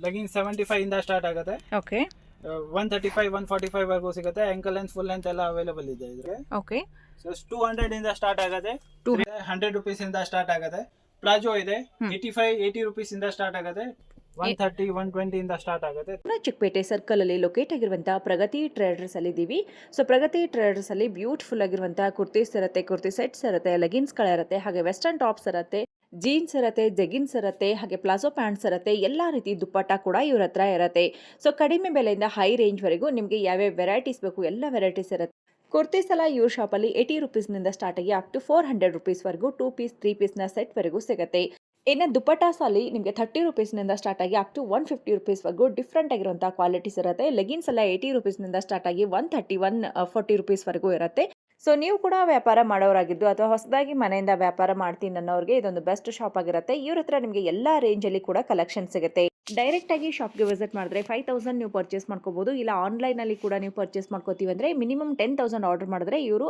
Leggings 75 ಇಂದ start ಆಗುತ್ತೆ. Okay 135 145 ವರೆಗೂ ಸಿಗುತ್ತೆ. ಆಂಕಲ್ ಲೆಂತ್ ಫುಲ್ ಲೆಂತ್ ಎಲ್ಲ ಅವೈಲೇಬಲ್ ಇದೆ ಇದ್ರೆ. ಓಕೆ ಸೊ 200 ಇಂದ ಸ್ಟಾರ್ಟ್ ಆಗುತ್ತೆ. 100 ರುಪೀಸ್ ಇಂದ ಸ್ಟಾರ್ಟ್ ಆಗುತ್ತೆ. ಪ್ಲಾಜೋ ಇದೆ 80 ರುಪೀಸ್ ಇಂದ ಸ್ಟಾರ್ಟ್ ಆಗುತ್ತೆ. 130 120 ಇಂದ ಸ್ಟಾರ್ಟ್ ಆಗುತ್ತೆ. ಚಿಕ್ಕಪೇಟೆ ಸರ್ಕಲ್ ಅಲ್ಲಿ ಲೊಕೇಟ್ ಆಗಿರುವಂತಹ ಪ್ರಗತಿ ಟ್ರೇಡರ್ಸ್ ಅಲ್ಲಿ ಇದೀವಿ. ಸೊ ಪ್ರಗತಿ ಟ್ರೇಡರ್ಸ್ ಅಲ್ಲಿ ಬ್ಯೂಟಿಫುಲ್ ಆಗಿರುವಂತಹ ಕುರ್ತೀಸ್ ಇರುತ್ತೆ, ಕುರ್ತಿ ಸೆಟ್ಸ್ ಇರುತ್ತೆ, ಲೆಗಿನ್ಸ್ ಗಳಿರುತ್ತೆ, ಹಾಗೆ ವೆಸ್ಟರ್ನ್ ಟಾಪ್ಸ್ ಇರುತ್ತೆ, ಜೀನ್ಸ್ ಇರುತ್ತೆ, ಜೆಗಿನ್ಸ್ ಇರುತ್ತೆ, ಹಾಗೆ ಪ್ಲಾಜೋ ಪ್ಯಾಂಟ್ಸ್ ಇರುತ್ತೆ, ಎಲ್ಲಾ ರೀತಿ ದುಪ್ಪಟ್ಟ ಕೂಡ ಇವ್ರ ಹತ್ರ ಇರುತ್ತೆ. ಸೊ ಕಡಿಮೆ ಬೆಲೆಯಿಂದ ಹೈ ರೇಂಜ್ ವರೆಗೂ ನಿಮಗೆ ಯಾವ್ಯಾವ ವೆರೈಟೀಸ್ ಬೇಕು ಎಲ್ಲ ವೆರೈಟೀಸ್ ಇರುತ್ತೆ. ಕುರ್ತೀಸ್ ಎಲ್ಲ ಇವ್ರ ಶಾಪಲ್ಲಿ 80 ರುಪೀಸ್ನಿಂದ ಸ್ಟಾರ್ಟ್ ಆಗಿ ಅಪ್ ಟು 400 ರುಪೀಸ್ವರೆಗೂ 2 ಪೀಸ್ 3 ಪೀಸ್ನ ಸೆಟ್ವರೆಗೂ ಸಿಗುತ್ತೆ. ಇನ್ನು ದುಪ್ಪಟಾಸ್ ಅಲ್ಲಿ ನಿಮಗೆ 30 ರುಪೀಸ್ನಿಂದ ಸ್ಟಾರ್ಟ್ ಆಗಿ ಅಪ್ ಟು 150 ರುಪೀಸ್ವರೆಗೂ ಡಿಫ್ರೆಂಟ್ ಆಗಿರುವಂತಹ ಕ್ವಾಲಿಟೀಸ್ ಇರುತ್ತೆ. ಲೆಗಿನ್ಸ್ ಎಲ್ಲ 80 ರುಪೀಸ್ನಿಂದ ಸ್ಟಾರ್ಟ್ ಆಗಿ 130 140 ರುಪೀಸ್ವರೆಗೂ ಇರುತ್ತೆ. ಸೊ ನೀವು ಕೂಡ ವ್ಯಾಪಾರ ಮಾಡೋರಾಗಿದ್ದು ಅಥವಾ ಹೊಸದಾಗಿ ಮನೆಯಿಂದ ವ್ಯಾಪಾರ ಮಾಡ್ತೀನಿ ಅನ್ನೋರಿಗೆ ಇದೊಂದು ಬೆಸ್ಟ್ ಶಾಪ್ ಆಗಿರುತ್ತೆ. ಇವ್ರ ಹತ್ರ ನಿಮಗೆ ಎಲ್ಲಾ ರೇಂಜ್ ಅಲ್ಲಿ ಕೂಡ ಕಲೆಕ್ಷನ್ ಸಿಗುತ್ತೆ. ಡೈರೆಕ್ಟ್ ಆಗಿ ಶಾಪ್ಗೆ ವಿಸಿಟ್ ಮಾಡಿದ್ರೆ 5000 ನೀವು ಪರ್ಚೇಸ್ ಮಾಡ್ಕೋಬಹುದು. ಇಲ್ಲ ಆನ್ಲೈನ್ ಅಲ್ಲಿ ಕೂಡ ನೀವು ಪರ್ಚೇಸ್ ಮಾಡ್ಕೋತೀವಿ ಅಂದ್ರೆ ಮಿನಿಮಮ್ 10,000 ಆರ್ಡರ್ ಮಾಡಿದ್ರೆ ಇವರು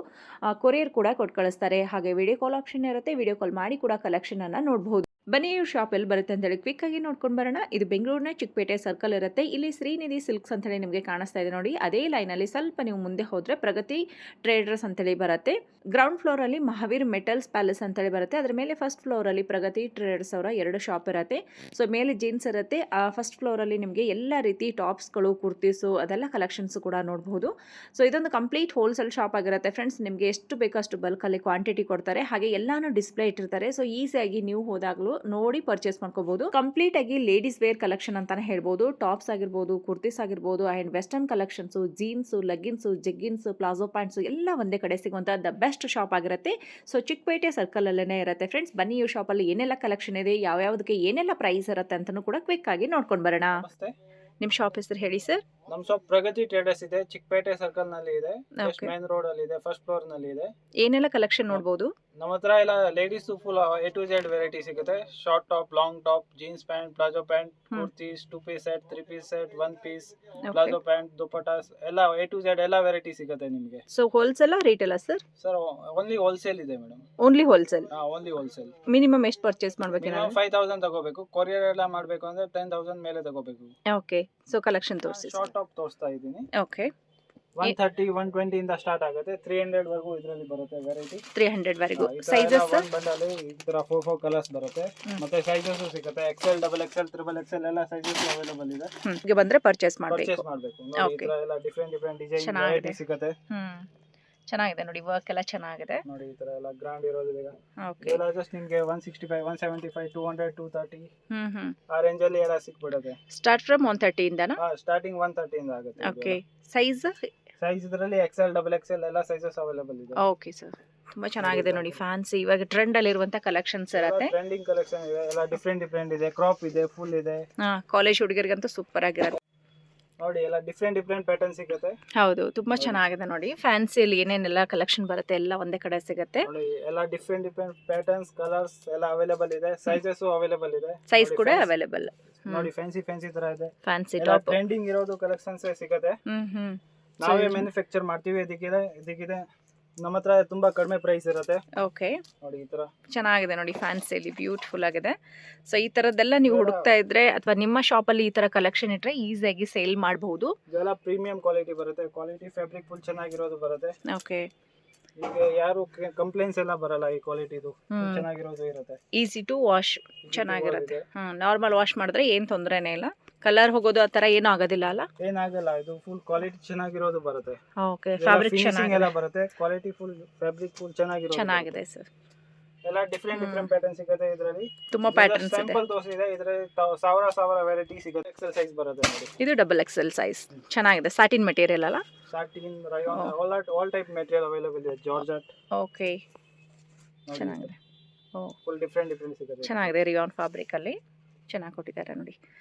ಕೊರಿಯರ್ ಕೂಡ ಕೊಟ್ಟು ಕಳಿಸ್ತಾರೆ. ಹಾಗೆ ವಿಡಿಯೋ ಕಾಲ್ ಆಪ್ಷನ್ ಇರುತ್ತೆ, ವಿಡಿಯೋ ಕಾಲ್ ಮಾಡಿ ಕೂಡ ಕಲೆಕ್ಷನ್ ಅನ್ನ ನೋಡಬಹುದು. ಬನ್ನಿ ಇವ್ರ ಶಾಪ್ ಎಲ್ಲಿ ಬರುತ್ತೆ ಅಂತ ಹೇಳಿ ಕ್ವಿಕ್ ಆಗಿ ನೋಡ್ಕೊಂಡು ಬರೋಣ. ಇದು ಬೆಂಗಳೂರಿನ ಚಿಕ್ಕಪೇಟೆ ಸರ್ಕಲ್ ಇರುತ್ತೆ. ಇಲ್ಲಿ ಶ್ರೀನಿಧಿ ಸಿಲ್ಕ್ಸ್ ಅಂತ ಹೇಳಿ ನಿಮಗೆ ಕಾಣಿಸ್ತಾ ಇದೆ ನೋಡಿ. ಅದೇ ಲೈನ್ ಅಲ್ಲಿ ಸ್ವಲ್ಪ ನೀವು ಮುಂದೆ ಹೋದ್ರೆ ಪ್ರಗತಿ ಟ್ರೇಡರ್ಸ್ ಅಂತ ಹೇಳಿ ಬರುತ್ತೆ. ಗ್ರೌಂಡ್ ಫ್ಲೋರ್ ಅಲ್ಲಿ ಮಹಾವೀರ್ ಮೆಟಲ್ಸ್ ಪ್ಯಾಲೇಸ್ ಅಂತ ಹೇಳಿ ಬರುತ್ತೆ. ಅದರ ಮೇಲೆ ಫಸ್ಟ್ ಫ್ಲೋರ್ ಅಲ್ಲಿ ಪ್ರಗತಿ ಟ್ರೇಡರ್ಸ್ ಅವರ 2 ಶಾಪ್ ಇರುತ್ತೆ. ಸೊ ಮೇಲೆ ಜೀನ್ಸ್ ಇರುತ್ತೆ. ಫಸ್ಟ್ ಫ್ಲೋರ್ ಅಲ್ಲಿ ನಿಮಗೆ ಎಲ್ಲ ರೀತಿ ಟಾಪ್ಸ್ಗಳು, ಕುರ್ತೀಸು ಅದೆಲ್ಲ ಕಲೆಕ್ಷನ್ಸ್ ಕೂಡ ನೋಡಬಹುದು. ಸೊ ಇದೊಂದು ಕಂಪ್ಲೀಟ್ ಹೋಲ್ಸೇಲ್ ಶಾಪ್ ಆಗಿರುತ್ತೆ ಫ್ರೆಂಡ್ಸ್. ನಿಮಗೆ ಎಷ್ಟು ಬೇಕಷ್ಟು ಬಲ್ಕ್ ಅಲ್ಲಿ ಕ್ವಾಂಟಿಟಿ ಕೊಡ್ತಾರೆ. ಹಾಗೆ ಎಲ್ಲಾನು ಡಿಸ್ಪ್ಲೇ ಇಟ್ಟಿರ್ತಾರೆ. ಸೊ ಈಸಿಯಾಗಿ ನೀವು ಹೋದಾಗಲೂ ನೋಡಿ ಪರ್ಚೇಸ್ ಮಾಡ್ಕೋಬಹುದು. ಕಂಪ್ಲೀಟ್ ಆಗಿ ಲೇಡೀಸ್ ವೇರ್ ಕಲೆಕ್ಷನ್ ಅಂತಾನೆ ಹೇಳ್ಬೋದು. ಟಾಪ್ಸ್ ಆಗಿರ್ಬೋದು, ಕುರ್ತೀಸ್ ಆಗಿರ್ಬೋದು, and western collections, jeans, leggings, jeggings, palazzo pants ಎಲ್ಲ ಒಂದೇ ಕಡೆ ಸಿಗುವಂತ ದ ಬೆಸ್ಟ್ ಶಾಪ್ ಆಗಿರುತ್ತೆ. ಸೊ ಚಿಕ್ಕಪೇಟೆ ಸರ್ಕಲ್ ಅಲ್ಲೇನೆ ಇರುತ್ತೆ ಫ್ರೆಂಡ್ಸ್. ಬನ್ನಿ ಈ ಶಾಪ್ ಅಲ್ಲಿ ಏನೆಲ್ಲ ಕಲೆಕ್ಷನ್ ಇದೆ, ಯಾವ್ಯಾವ್ದಕ್ಕೆ ಏನೆಲ್ಲ ಪ್ರೈಸ್ ಇರುತ್ತೆ ಅಂತಾನು ಕೂಡ ಕ್ವಿಕ್ ಆಗಿ ನೋಡ್ಕೊಂಡು ಬರೋಣ. ನಿಮ್ ಶಾಪ್ ಹೆಸರು ಹೇಳಿ ಸರ್. ನಮ್ಮ ಶಾಪ್ ಪ್ರಗತಿ ಟ್ರೇಡರ್ಸ್ ಇದೆ, ಚಿಕ್ಕಪೇಟೆ ಸರ್ಕಲ್ ನಲ್ಲಿ ಇದೆ, ಮೇನ್ ರೋಡ್ ಅಲ್ಲಿ ಇದೆ, ಫಸ್ಟ್ ಫ್ಲೋರ್ ನಲ್ಲಿ ಇದೆ. ಏನೆಲ್ಲ ಕಲೆಕ್ಷನ್ ನೋಡಬಹುದು? ನಮ್ಮ ಹತ್ರ ಎಲ್ಲ ladies full A to Z variety ಸಿಗುತ್ತೆ. Short top, long top, jeans pant, palazzo pant, kurtis, 2 piece set, 3 piece set, 1 piece, palazzo pant, dupattas ಎಲ್ಲ A to Z ಎಲ್ಲ ವೆರೈಟಿ ಸಿಗುತ್ತೆ ನಿಮಗೆ. So wholesale retail sir? Sir only wholesale ಇದೆ madam. Only wholesale? Only wholesale. Minimum ಎಷ್ಟು purchase ಮಾಡಬೇಕು? 5000 ತಗೋಬೇಕು. Courier ಎಲ್ಲ ಮಾಡಬೇಕು ಅಂದ್ರೆ 10,000 ಮೇಲೆ ತಗೋಬೇಕು. ಓಕೆ. ಸೊ ಕಲೆಕ್ಷನ್ ತೋರಿಸಿ. ಶಾರ್ಟ್ ಟಾಪ್ ತೋರಿಸ್ತಾ ಇದ್ದೀನಿ. ಓಕೆ. 130 120 ಇಂದ ಸ್ಟಾರ್ಟ್ ಆಗುತ್ತೆ. 300 ವರೆಗೂ ಇದರಲ್ಲಿ ಬರುತ್ತೆ ವೆರೈಟಿ. 300 ವರೆಗೂ ಸೈಜಸ್ ಸರ್? ಒಂದು ಬಂಡಲ್ ಇದರ 4 ಕಲರ್ಸ್ ಬರುತ್ತೆ. ಮತ್ತೆ ಸೈಜಸ್ ಸಿಗುತ್ತೆ. XL, XXL, XXL ಎಲ್ಲ ಸೈಜಸ್ ಅವೈಲೇಬಲ್ ಇದೆ. ಈಗ ಬಂದ್ರೆ ಪರ್ಚೇಸ್ ಮಾಡಬೇಕು. ನೋಡಿ ಈ ತರ ಎಲ್ಲ ಡಿಫರೆಂಟ್ ಡಿಸೈನ್ ವೆರೈಟಿ ಸಿಗುತ್ತೆ. ಚೆನ್ನಾಗಿದೆ ನೋಡಿ, ವರ್ಕ್ ಎಲ್ಲ ಚೆನ್ನಾಗಿದೆ ನೋಡಿ. ಈ ತರ ಎಲ್ಲ ಗ್ರಾಂಡ್ ಇರೋದು ಈಗ. ಓಕೆ. ಎಲ್ಲ ಜಸ್ಟ್ ನಿಮಗೆ 165 175 200 230 ಆ ರೇಂಜ್ ಅಲ್ಲಿ ಎಲ್ಲ ಸಿಕ್ಬಿಡುತ್ತೆ. ಸ್ಟಾರ್ಟ್ ಫ್ರಮ್ 130 ಇಂದನಾ? ಸ್ಟಾರ್ಟಿಂಗ್ 130 ಇಂದ ಆಗುತ್ತೆ. ಓಕೆ. ಸೈಜ್ ಇದರಲ್ಲಿ XL XXL ಎಲ್ಲ ಸೈಜಸ್ ಅವೈಲೇಬಲ್ ಇದೆ. Okay sir. ತುಂಬಾ ಚೆನ್ನಾಗಿದೆ ನೋಡಿ, ಫ್ಯಾನ್ಸಿ ಇವಾಗ ಟ್ರೆಂಡ್ ಅಲ್ಲಿ ಇರುವಂತ ಕಲೆಕ್ಷನ್ಸ್ ಇರುತ್ತೆ. ಟ್ರೆಂಡಿಂಗ್ ಕಲೆಕ್ಷನ್ ಇದೆ, ಎಲ್ಲ ಡಿಫರೆಂಟ್ ಇದೆ. ಕ್ರಾಪ್ ಇದೆ, ಫುಲ್ ಇದೆ. ಕಾಲೇಜ್ ಹುಡುಗರಿಗಂತೂ ಸೂಪರ್ ಆಗಿರುತ್ತೆ ನೋಡಿ. ಎಲ್ಲ ಡಿಫರೆಂಟ್ ಪ್ಯಾಟರ್ನ್ ಸಿಗುತ್ತೆ. ಹೌದು, ತುಂಬಾ ಚೆನ್ನಾಗಿದೆ ನೋಡಿ. ಫ್ಯಾನ್ಸಿಯಲ್ಲಿ ಏನೇನೆಲ್ಲ ಕಲೆಕ್ಷನ್ ಬರುತ್ತೆ ಎಲ್ಲ ಒಂದೇ ಕಡೆ ಸಿಗುತ್ತೆ. ನೋಡಿ ಎಲ್ಲ ಡಿಫರೆಂಟ್ ಪ್ಯಾಟರ್ನ್ಸ್, ಕಲರ್ಸ್ ಎಲ್ಲ ಅವೈಲೇಬಲ್ ಇದೆ. ಸೈಜಸ್ ಅವೈಲೇಬಲ್ ಇದೆ. ಸೈಜ್ ಕೂಡ ಅವೈಲೇಬಲ್ ನೋಡಿ. ಫ್ಯಾನ್ಸಿ ತರ ಇದೆ. ಫ್ಯಾನ್ಸಿ ಟಾಪ್ ಟ್ರೆಂಡಿಂಗ್ ಇರೋದು ಕಲೆಕ್ಷನ್ಸ್ ಸಿಗುತ್ತೆ. ನಾವೇ ಮ್ಯಾನುಫ್ಯಾಕ್ಚರ್ ಮಾಡ್ತೀವಿ. ಇದಕ್ಕಿದೆ ನಮ್ಮ ಹತ್ರ ತುಂಬಾ ಕಡಿಮೆ ಪ್ರೈಸ್ ಇರುತ್ತೆ. ಓಕೆ. ನೋಡಿ ಈ ತರ ಚೆನ್ನಾಗಿದೆ ನೋಡಿ, ಫ್ಯಾನ್ಸಿಯಲ್ಲಿ ಬ್ಯೂಟಿಫುಲ್ ಆಗಿದೆ. ಸೊ ಈ ತರದ್ದೆಲ್ಲ ನೀವು ಹುಡುಕ್ತಾ ಇದ್ರೆ ಅಥವಾ ನಿಮ್ಮ ಶಾಪ್ ಅಲ್ಲಿ ಈ ತರ ಕಲೆಕ್ಷನ್ ಇಟ್ರೆ ಈಸಿಯಾಗಿ ಸೇಲ್ ಮಾಡಬಹುದು. ಇದೆಲ್ಲ ಪ್ರೀಮಿಯಂ ಕ್ವಾಲಿಟಿ ಬರುತ್ತೆ. ಕ್ವಾಲಿಟಿ ಫ್ಯಾಬ್ರಿಕ್ ಫುಲ್ ಚೆನ್ನಾಗಿರೋದು ಬರುತ್ತೆ. ಓಕೆ. ಈಗ ಯಾರು ಕಂಪ್ಲೇಂಟ್ಸ್ ಎಲ್ಲ ಬರಲ್ಲ. ಈ ಕ್ವಾಲಿಟಿದು ಚೆನ್ನಾಗಿರೋದು ಇರುತ್ತೆ. ಈಸಿ ಟು ವಾಶ್, ಚೆನ್ನಾಗಿರುತ್ತೆ. ನಾರ್ಮಲ್ ವಾಶ್ ಮಾಡಿದ್ರೆ ಏನ್ ತೊಂದರೆನೇ ಇಲ್ಲ. ಕಲರ್ ಹೋಗೋದು ಆ ತರ ಏನೂ ಆಗೋದಿಲ್ಲ ಅಲ್ಲ? ಏನಾಗಲ್ಲ. ಇದು ಫುಲ್ ಕ್ವಾಲಿಟಿ ಚೆನ್ನಾಗಿರೋದು ಬರುತ್ತೆ. ಓಕೆ. ಫ್ಯಾಬ್ರಿಕ್ ಚೆನ್ನಾಗಿ ಬರುತ್ತೆ. ಕ್ವಾಲಿಟಿ ಫುಲ್ ಫ್ಯಾಬ್ರಿಕ್ ಫುಲ್ ಚೆನ್ನಾಗಿದೆ ಸರ್. ಎಲ್ಲ ಡಿಫರೆಂಟ್ ಪ್ಯಾಟರ್ನ್ ಸಿಗುತ್ತೆ. ಇದರಲ್ಲಿ ತುಂಬಾ ಪ್ಯಾಟರ್ನ್ಸ್ ಇದೆ. ಸಿಂಪಲ್ ತೋರಿಸಿದೆ. ಇದರಲ್ಲಿ ಸಾವಿರ ವೆರೈಟಿ ಸಿಗುತ್ತೆ. XL ಸೈಜ್ ಬರುತ್ತೆ ನೋಡಿ. ಇದು XXL ಸೈಜ್ ಚೆನ್ನಾಗಿದೆ. ಸಾಟಿನ್ ಮೆಟೀರಿಯಲ್ ಅಲ್ಲ? Satin, Riyan, all type material available ಇದೆ. ಜಾರ್ಜೆಟ್. ಓಕೆ. ಚೆನ್ನಾಗಿದೆ. ಫುಲ್ ಡಿಫರೆಂಟ್ ಸಿಗುತ್ತೆ. ಚೆನ್ನಾಗಿದೆ. ರಿಯಾನ್ ಫ್ಯಾಬ್ರಿಕ್ ಅಲ್ಲಿ ಚೆನ್ನಾಗಿ ಕೊಟ್ಟಿದ್ದಾರೆ ನೋಡಿ.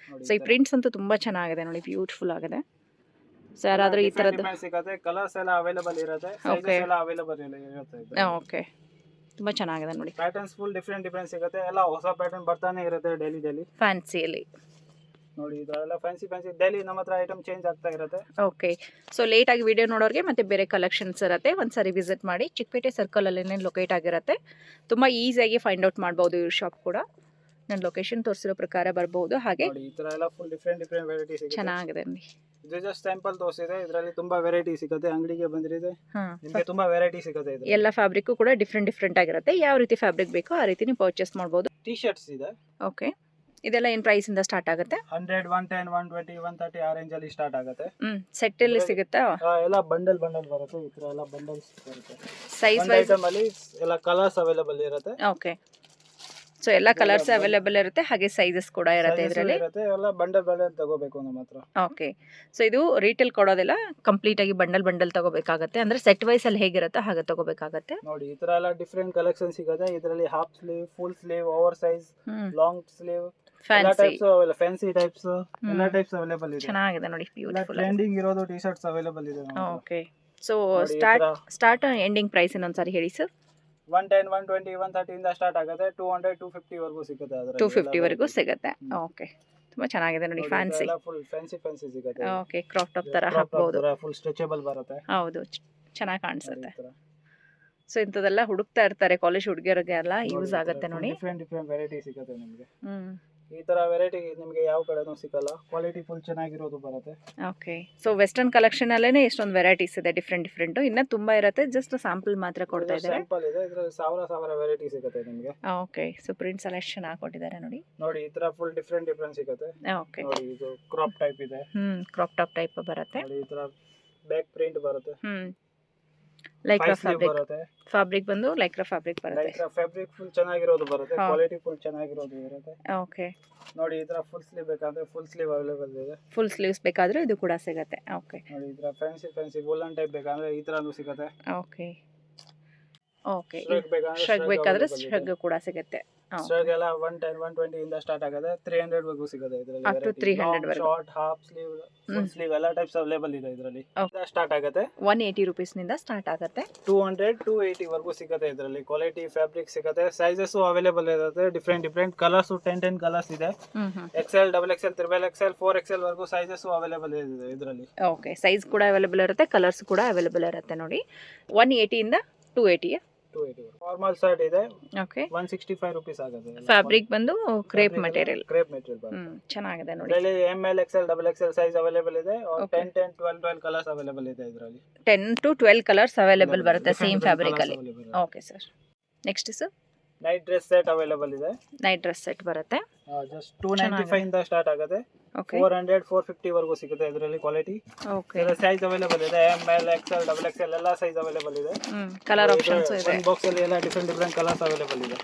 ಸೊ ಈ ಪ್ರಿಂಟ್ಸ್ ಅಂತೂ ತುಂಬಾ ಚೆನ್ನಾಗಿದೆ ನೋಡಿ, ಬ್ಯೂಟಿಫುಲ್ ಆಗಿದೆ. ಸೊ ಯಾರಾದ್ರೂ ಈ ತರದ್ದು ಸಿಗುತ್ತೆ. ಕಲರ್ಸ್ ಎಲ್ಲ ಅವೈಲೇಬಲ್ ಇರುತ್ತೆ. ಸೈಜಸ್ ಎಲ್ಲ ಅವೈಲೇಬಲ್ ಇರುತ್ತೆ. ಓಕೆ. ತುಂಬಾ ಚೆನ್ನಾಗಿದೆ ನೋಡಿ. ಪ್ಯಾಟರ್ನ್ಸ್ ಫುಲ್ ಡಿಫರೆಂಟ್ ಸಿಗುತ್ತೆ. ಎಲ್ಲ ಹೊಸ ಪ್ಯಾಟರ್ನ್ ಬರ್ತಾನೆ ಇರುತ್ತೆ ಡೈಲಿ. ಫ್ಯಾನ್ಸಿಯಲ್ಲಿ ನೋಡಿ ಇದೆಲ್ಲ ಫ್ಯಾನ್ಸಿ ಡೈಲಿ ನಮ್ಮ ಹತ್ರ ಐಟಮ್ ಚೇಂಜ್ ಆಗ್ತಾ ಇರುತ್ತೆ. ಓಕೆ. ಸೊ ಲೇಟ್ ಆಗಿ ವಿಡಿಯೋ ನೋಡೋರಿಗೆ ಮತ್ತೆ ಬೇರೆ ಕಲೆಕ್ಷನ್ಸ್ ಇರುತ್ತೆ. ಒಂದ್ಸರಿ ವಿಸಿಟ್ ಮಾಡಿ. ಚಿಕ್ಕಪೇಟೆ ಸರ್ಕಲ್ ಅಲ್ಲೇನೆ ಲೊಕೇಟ್ ಆಗಿರುತ್ತೆ. ತುಂಬಾ ಈಸಿಯಾಗಿ ಫೈಂಡ್ ಔಟ್ ಮಾಡಬಹುದು ಈ ಶಾಪ್ ಕೂಡ. ನಾನು ಲೊಕೇಶನ್ ತೋರಿಸಿರೋ ಪ್ರಕಾರ ಬರ್ಬೋದು. ಹಾಗೆ ನೋಡಿ ಈ ತರ ಎಲ್ಲ ಫುಲ್ ಡಿಫ್ರೆಂಟ್ ವೆರೈಟಿ ಸಿಗುತ್ತೆ. ಚೆನ್ನಾಗಿದೆ ನೋಡಿ. ಇದು ಜಸ್ಟ್ ಸ್ಯಾಂಪಲ್ ತೋರಿಸಿದೆ, ಇದರಲ್ಲಿ ತುಂಬಾ ವೆರೈಟಿ ಸಿಗುತ್ತೆ. ಅಂಗಡಿಗೆ ಬಂದಿದೆ ನಿಮಗೆ ತುಂಬಾ ವೆರೈಟಿ ಸಿಗುತ್ತೆ. ಇದು ಎಲ್ಲ ಫ್ಯಾಬ್ರಿಕ್ ಕೂಡ ಡಿಫ್ರೆಂಟ್ ಆಗಿರುತ್ತೆ. ಯಾವ ರೀತಿ ಫ್ಯಾಬ್ರಿಕ್ ಬೇಕೋ ಆ ರೀತಿ ನೀವು ಪರ್ಚೇಸ್ ಮಾಡ್ಬೋದು. ಟೀ ಶರ್ಟ್ಸ್ ಇದೆ. ಓಕೆ, ಇದೆಲ್ಲ ಏನು ಪ್ರೈಸ್ ಇಂದ ಸ್ಟಾರ್ಟ್ ಆಗುತ್ತೆ? 100, 110, 120, 130 ಆ ರೇಂಜ್ ಅಲ್ಲಿ ಸ್ಟಾರ್ಟ್ ಆಗುತ್ತೆ. ಸೆಟ್ ಅಲ್ಲಿ ಸಿಗುತ್ತಾ? ಎಲ್ಲ ಬಂಡಲ್ ಬರುತ್ತೆ. ಈ ತರ ಎಲ್ಲ ಬಂಡಲ್ಸ್ ಬರುತ್ತೆ. ಸೈಜ್ ವೈಸ್ ಐಟಮ್ ಅಲ್ಲಿ ಎಲ್ಲ ಕಲರ್ಸ್ ಅವೈಲೇಬಲ್ ಇರುತ್ತೆ. ಓಕೆ, ಸೊ ಎಲ್ಲ ಕಲರ್ಸ್ ಅವೈಲೇಬಲ್ ಇರುತ್ತೆ, ಹಾಗೆ ಸೈಜಸ್ ಕೂಡ ಇರುತ್ತೆ ಇದರಲ್ಲಿ. ಎಲ್ಲ ಬಂಡಲ್ ತಗೋಬೇಕು ನಮ್ಮ ಹತ್ರ. ಓಕೆ, ಸೊ ಇದು ರೀಟೇಲ್ ಕೊಡೋದಿಲ್ಲ, ಕಂಪ್ಲೀಟ್ ಆಗಿ ಬಂಡಲ್ ತಗೋಬೇಕಾಗತ್ತೆ. ಅಂದ್ರೆ ಸೆಟ್ ವೈಸ್ ಅಲ್ಲಿ ಹೇಗಿರುತ್ತೋ ಹಾಗೆ ತಗೋಬೇಕಾಗತ್ತೆ. ನೋಡಿ ಈ ತರ ಎಲ್ಲ ಡಿಫ್ರೆಂಟ್ ಕಲೆಕ್ಷನ್ ಸಿಗುತ್ತೆ. ಇದರಲ್ಲಿ half sleeve, full sleeve, over size, long sleeve, ಎಲ್ಲ ಟೈಪ್ಸ್ ಫ್ಯಾನ್ಸಿ ಟೈಪ್ಸ್ ಎಲ್ಲ ಟೈಪ್ಸ್ ಅವೈಲೇಬಲ್ ಇದೆ. ಚೆನ್ನಾಗಿದೆ ನೋಡಿ, ಬ್ಯೂಟಿಫುಲ್ ಟ್ರೆಂಡಿಂಗ್ ಇರೋದು ಟಿ ಶರ್ಟ್ಸ್ ಅವೈಲೇಬಲ್ ಇದೆ. Okay, so start ending price ಇನ್ನೊಂದ್ಸಾರಿ ಹೇಳಿ ಸರ್. 110, 120, 130 ಇಂದ ಸ್ಟಾರ್ಟ್ ಆಗುತ್ತೆ. 200, 250 ವರೆಗೂ ಸಿಗುತ್ತೆ. 250 ವರೆಗೂ ಸಿಗುತ್ತೆ. ಓಕೆ, ತುಂಬಾ ಚೆನ್ನಾಗಿದೆ ನೋಡಿ, ಫ್ಯಾನ್ಸಿ. ಫುಲ್ ಫ್ಯಾನ್ಸಿ ಸಿಗುತ್ತೆ. ಓಕೆ, ಕ್ರಾಪ್ ಟಾಪ್ ತರ ಹಾಕಬಹುದು. ಫುಲ್ ಸ್ಟ್ರೆಚಬಲ್ ಬರುತ್ತೆ. ಹೌದು, ಚೆನ್ನಾಗಿ ಕಾಣಿಸುತ್ತೆ. ಸೊ ಇಂಥದೆಲ್ಲ ಹುಡುಕ್ತಾ ಇರ್ತಾರೆ ಕಾಲೇಜ್ ಹುಡುಗಿಯರಿಗೆ, ಎಲ್ಲ ಯೂಸ್ ಆಗುತ್ತೆ ನೋಡಿ. ಡಿಫ್ರೆಂಟ್ ವೆರೈಟಿ ಸಿಗುತ್ತೆ ನಿಮಗೆ. ಈ ತರ ವೆರೈಟಿ ನಿಮಗೆ ಯಾವ ಕಡೆನೂ ಸಿಗಲ್ಲ. ಕ್ವಾಲಿಟಿ ಫುಲ್ ಚೆನ್ನಾಗಿರೋದು ಬರುತ್ತೆ. ಓಕೆ, ಸೊ ವೆಸ್ಟರ್ನ್ ಕಲೆಕ್ಷನ್ ಅಲ್ಲೇನೆ ಎಷ್ಟೊಂದು ವೆರೈಟೀಸ್ ಇದೆ, ಡಿಫ್ರೆಂಟ್ ಇನ್ನ ತುಂಬಾ ಇರುತ್ತೆ. ಜಸ್ಟ್ ಸ್ಯಾಂಪಲ್ ಮಾತ್ರ ಕೊಡ್ತಾ ಇದ್ದಾರೆ. ಸ್ಯಾಂಪಲ್ ಇದೆ, ಇದರಲ್ಲಿ ಸಾವಿರ ವೆರೈಟಿ ಸಿಗುತ್ತೆ ನಿಮಗೆ. ಓಕೆ, ಸೊ ಪ್ರಿಂಟ್ ಸೆಲೆಕ್ಷನ್ ಆಗಿ ಕೊಟ್ಟಿದ್ದಾರೆ ನೋಡಿ. ನೋಡಿ ಈ ತರ ಫುಲ್ ಡಿಫ್ರೆಂಟ್ ಸಿಗುತ್ತೆ. ಓಕೆ, ನೋಡಿ ಇದು ಕ್ರಾಪ್ ಟೈಪ್ ಇದೆ. ಕ್ರಾಪ್ ಟಾಪ್ ಟೈಪ್ ಬರುತ್ತೆ. ನೋಡಿ ಈ ತರ ಬ್ಯಾಕ್ ಪ್ರಿಂಟ್ ಬರುತ್ತೆ. ಲೈಕ್ರಾ ಫ್ಯಾಬ್ರಿಕ್ ಬಂದು ಲೈಕ್ರಾ ಫ್ಯಾಬ್ರಿಕ್ ಬರುತ್ತೆ. ಲೈಕ್ರಾ ಫ್ಯಾಬ್ರಿಕ್ ಫುಲ್ ಚೆನ್ನಾಗಿರೋದು ಬರುತ್ತೆ. ಕ್ವಾಲಿಟಿ ಫುಲ್ ಚೆನ್ನಾಗಿರೋದು ಇರುತ್ತೆ. ಓಕೆ, ನೋಡಿ ಈ ತರ ಫುಲ್ ಸ್ಲೀವ್ ಬೇಕಾದ್ರೆ ಫುಲ್ ಸ್ಲೀವ್ ಅವೈಲೇಬಲ್ ಇದೆ. ಫುಲ್ ಸ್ಲೀವ್ಸ್ ಬೇಕಾದ್ರೆ ಇದು ಕೂಡ ಸಿಗುತ್ತೆ. ಓಕೆ, ನೋಡಿ ಈ ತರ ಫ್ಯಾನ್ಸಿ ವೂಲನ್ ಟೈಪ್ ಬೇಕಾದ್ರೆ ಈ ತರನೂ ಸಿಗುತ್ತೆ. ಓಕೆ, ಶ್ರಗ್ ಬೇಕಾದ್ರೆ ಶ್ರಗ್ ಕೂಡ ಸಿಗುತ್ತೆ. ಶ್ರಗ್ ಎಲ್ಲ 110, 120 ಇಂದ ಸ್ಟಾರ್ಟ್ ಆಗುತ್ತೆ. 300 ವರೆಗೂ ಸಿಗುತ್ತೆ ಇದರಲ್ಲಿ. ಅಪ್ ಟು 300 ವರೆಗೂ. Short, half sleeve, full sleeve ಎಲ್ಲ ಟೈಪ್ಸ್ ಅವೈಲೇಬಲ್ ಇದೆ ಇದರಲ್ಲಿ. ಸ್ಟಾರ್ಟ್ ಆಗುತ್ತೆ 180 ರೂಪೀಸ್ ನಿಂದ ಸ್ಟಾರ್ಟ್ ಆಗುತ್ತೆ. 200, 280 ವರೆಗೂ ಸಿಗುತ್ತೆ ಇದರಲ್ಲಿ. ಕ್ವಾಲಿಟಿ ಫ್ಯಾಬ್ರಿಕ್ ಸಿಗುತ್ತೆ. ಸೈಜಸ್ ಅವೈಲೇಬಲ್ ಇರುತ್ತೆ. ಡಿಫ್ರೆಂಟ್ ಕಲರ್ಸ್ 10 ಕಲರ್ಸ್ ಇದೆ. XL, XXL, XXL, 4XL ವರೆಗೂ ಸೈಜಸ್ ಅವೈಲೇಬಲ್ ಇದೆ ಇದರಲ್ಲಿ. ಓಕೆ, ಸೈಜ್ ಕೂಡ ಅವೈಲೇಬಲ್ ಇರುತ್ತೆ, ಕಲರ್ಸ್ ಕೂಡ ಅವೈಲೇಬಲ್ ಇರುತ್ತೆ ನೋಡಿ. 180 ಇಂದ 280. ಫಾರ್ಮಲ್ ಶರ್ಟ್ ಇದೆ. ಓಕೆ, 165 ರೂಪೀಸ್ ಆಗುತ್ತೆ. ಫ್ಯಾಬ್ರಿಕ್ ಬಂದು ಕ್ರೇಪ್ ಮೆಟೀರಿಯಲ್ ಬರುತ್ತೆ. ಚೆನ್ನಾಗಿದೆ ನೋಡಿ. ಇದರಲ್ಲಿ ML, XL, XXL size available ಇದೆ. 10, 12 ಕಲರ್ಸ್ ಅವೈಲೇಬಲ್ ಇದೆ ಇದರಲ್ಲಿ. 10 to 12 ಕಲರ್ಸ್ ಅವೈಲೇಬಲ್ ಬರುತ್ತೆ ಸೇಮ್ ಫ್ಯಾಬ್ರಿಕ್ ಅಲ್ಲಿ. Okay sir, next sir night dress set available ಇದೆ. ನೈಟ್ ಡ್ರೆಸ್ ಸೆಟ್ ಬರುತ್ತೆ. ಜಸ್ಟ್ 295 ಇಂದ ಸ್ಟಾರ್ಟ್ ಆಗುತ್ತೆ. 400, 450 ವರೆಗೂ ಸಿಗುತ್ತೆ ಇದರಲ್ಲಿ ಕ್ವಾಲಿಟಿ. ಓಕೆ, ಸೈಜ್ ಅವೈಲೇಬಲ್ ಇದೆ. ML, XL, XXL ಎಲ್ಲ ಸೈಜ್ ಅವೈಲೇಬಲ್ ಇದೆ. ಕಲರ್ ಆಪ್ಷನ್ಸ್ ಇದೆ. ಒಂದು ಬಾಕ್ಸ್ ಅಲ್ಲಿ ಎಲ್ಲ ಡಿಫರೆಂಟ್ ಕಲರ್ಸ್ ಅವೈಲೇಬಲ್ ಇದೆ.